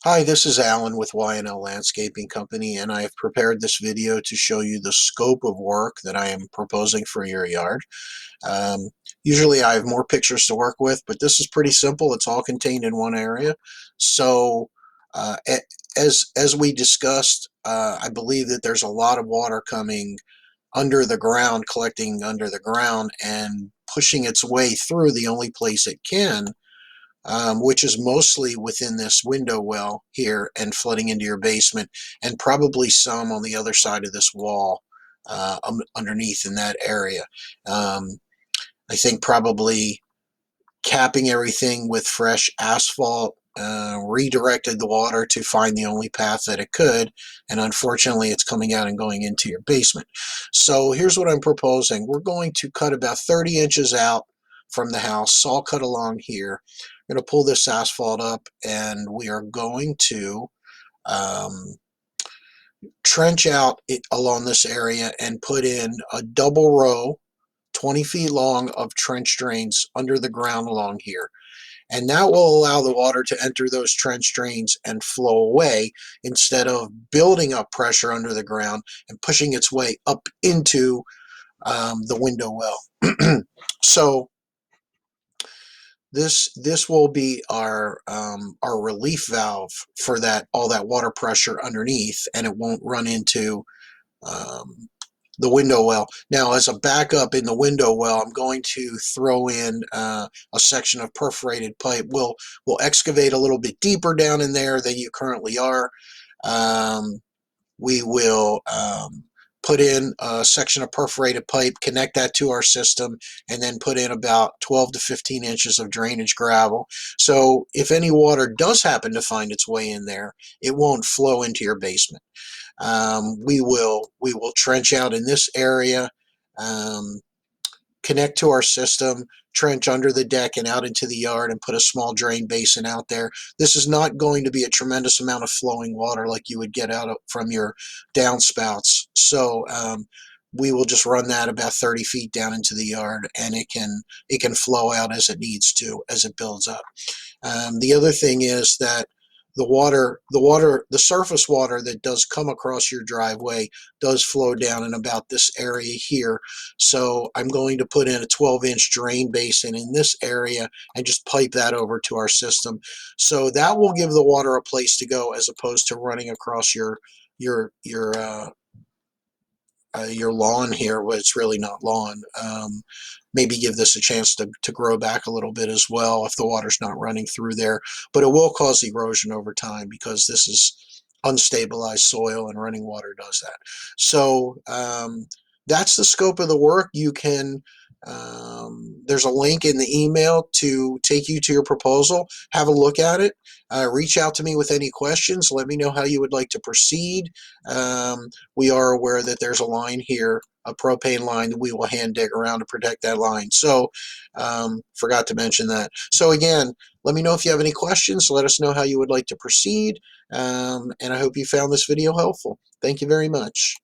Hi, this is Alan with Y&L Landscaping Company, and I have prepared this video to show you the scope of work that I am proposing for your yard. Um, Usually I have more pictures to work with, but this is pretty simple. It's all contained in one area. So, uh, a- as we discussed, I believe that there's a lot of water coming under the ground, collecting under the ground, and pushing its way through the only place it can, which is mostly within this window well here and flooding into your basement, and probably some on the other side of this wall underneath in that area. Um, I think probably capping everything with fresh asphalt redirected the water to find the only path that it could, and unfortunately it's coming out and going into your basement. So here's what I'm proposing. We're going to cut about 30 inches out from the house, saw cut along here. I'm going to pull this asphalt up, and we are going to um, trench out it along this area and put in a double row 20 feet long of trench drains under the ground along here. And that will allow the water to enter those trench drains and flow away instead of building up pressure under the ground and pushing its way up into the window well. So this will be our relief valve for that all that water pressure underneath, and it won't run into um, the window well. Now, as a backup in the window well, I'm going to throw in a section of perforated pipe. We'll excavate a little bit deeper down in there than you currently are. Um, we will put in a section of perforated pipe, connect that to our system, and then put in about 12 to 15 inches of drainage gravel. So if any water does happen to find its way in there, it won't flow into your basement. We will trench out in this area, um, connect to our system, trench under the deck and out into the yard, and put a small drain basin out there. This is not going to be a tremendous amount of flowing water like you would get out from your downspouts. So we will just run that about 30 feet down into the yard, and it can flow out as it needs to as it builds up. The other thing is that the surface water that does come across your driveway does flow down in about this area here. So I'm going to put in a 12-inch drain basin in this area and just pipe that over to our system. So that will give the water a place to go as opposed to running across your your uh, your lawn here, but it's really not lawn. Maybe give this a chance to grow back a little bit as well if the water's not running through there. But it will cause erosion over time because this is unstabilized soil and running water does that. So that's the scope of the work. There's a link in the email to take you to your proposal. Have a look at it. Reach out to me with any questions. Let me know how you would like to proceed. We are aware that there's a line here, a propane line, that we will hand dig around to protect that line. So forgot to mention that. So again, let me know if you have any questions. Let us know how you would like to proceed. And I hope you found this video helpful. Thank you very much.